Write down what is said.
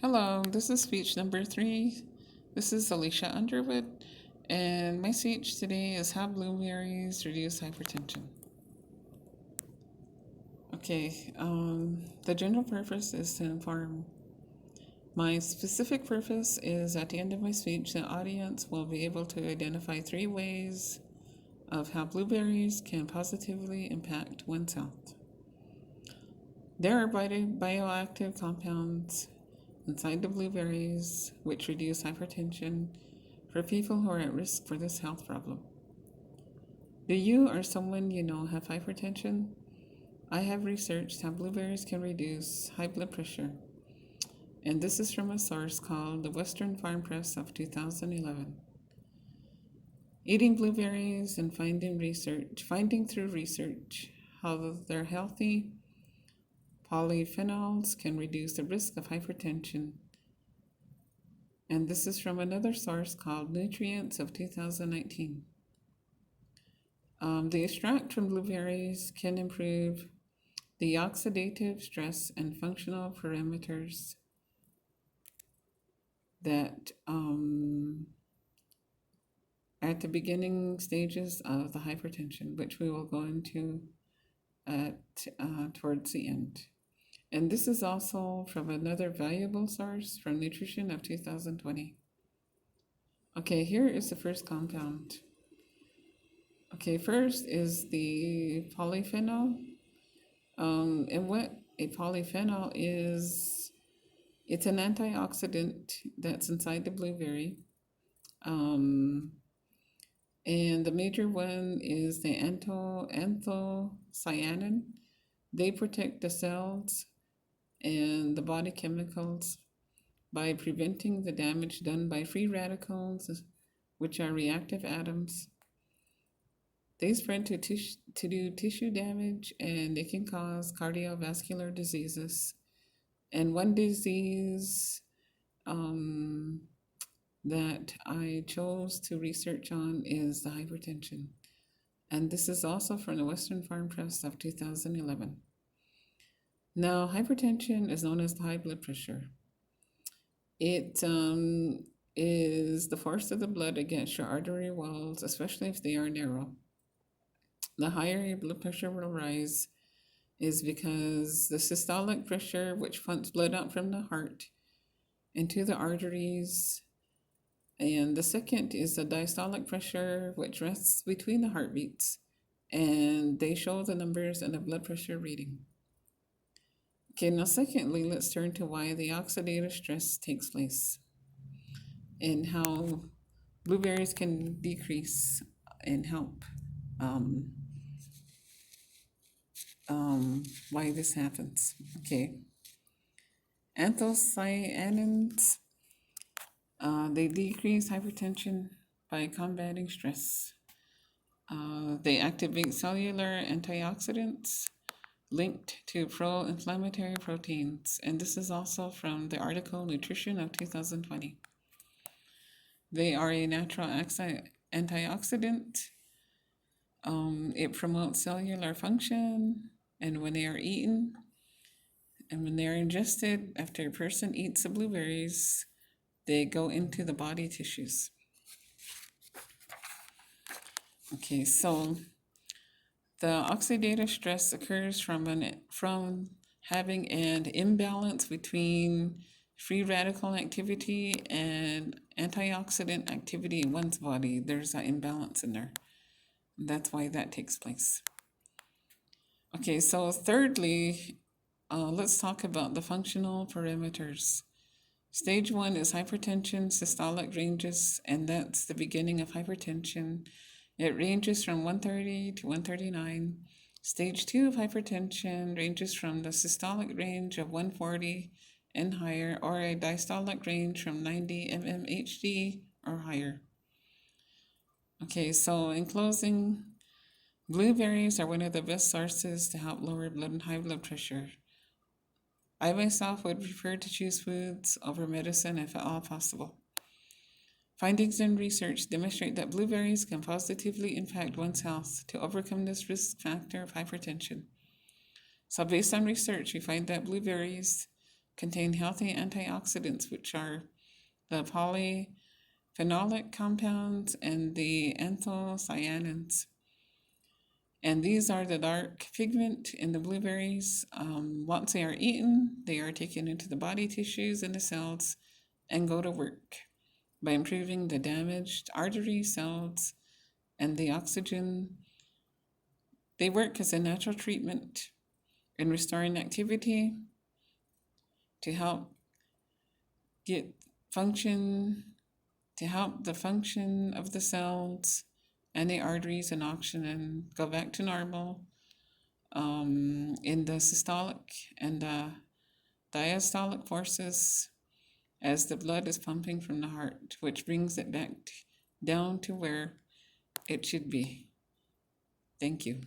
Hello, this is speech number 3. This is Alicia Underwood, and my speech today is how blueberries reduce hypertension. The general purpose is to inform. My specific purpose is at the end of my speech, the audience will be able to identify 3 ways of how blueberries can positively impact one's health. There are bioactive compounds inside the blueberries which reduce hypertension for people who are at risk for this health problem. Do you or someone you know have hypertension? I have researched how blueberries can reduce high blood pressure, and this is from a source called the Western Farm Press of 2011. Eating blueberries and finding through research how their healthy polyphenols can reduce the risk of hypertension. And this is from another source called Nutrients of 2019. The extract from blueberries can improve the oxidative stress and functional parameters that at the beginning stages of the hypertension, which we will go into towards the end. And this is also from another valuable source from Nutrition of 2020. Okay, here is the first compound. Okay, first is the polyphenol. And what a polyphenol is, it's an antioxidant that's inside the blueberry. And the major one is the anthocyanin. They protect the cells and the body chemicals by preventing the damage done by free radicals, which are reactive atoms. They spread to do tissue damage, and they can cause cardiovascular diseases. And one disease that I chose to research on is the hypertension. And this is also from the Western Farm Press of 2011. Now, hypertension is known as the high blood pressure. It is the force of the blood against your artery walls, especially if they are narrow. The higher your blood pressure will rise is because the systolic pressure, which pumps blood out from the heart into the arteries, and the second is the diastolic pressure, which rests between the heartbeats, and they show the numbers in the blood pressure reading. Okay, now secondly, let's turn to why the oxidative stress takes place and how blueberries can decrease and help why this happens. Okay. Anthocyanins, they decrease hypertension by combating stress. They activate cellular antioxidants linked to pro-inflammatory proteins, and this is also from the article Nutrition of 2020. They are a natural antioxidant. It promotes cellular function, and when they are eaten and when they are ingested, after a person eats the blueberries, they go into the body tissues. Okay, so the oxidative stress occurs from having an imbalance between free radical activity and antioxidant activity in one's body. There's an imbalance in there. That's why that takes place. Okay, so thirdly, let's talk about the functional parameters. Stage 1 is hypertension, systolic ranges, and that's the beginning of hypertension. It ranges from 130 to 139. Stage 2 of hypertension ranges from the systolic range of 140 and higher, or a diastolic range from 90 mmHg or higher. Okay, so in closing, blueberries are one of the best sources to help lower high blood pressure. I myself would prefer to choose foods over medicine if at all possible. Findings in research demonstrate that blueberries can positively impact one's health to overcome this risk factor of hypertension. So based on research, we find that blueberries contain healthy antioxidants, which are the polyphenolic compounds and the anthocyanins. And these are the dark pigment in the blueberries. Once they are eaten, they are taken into the body tissues and the cells and go to work by improving the damaged artery cells and the oxygen. They work as a natural treatment in restoring activity to help get function, to help the function of the cells and the arteries and oxygen go back to normal in the systolic and the diastolic forces as the blood is pumping from the heart, which brings it back down to where it should be. Thank you.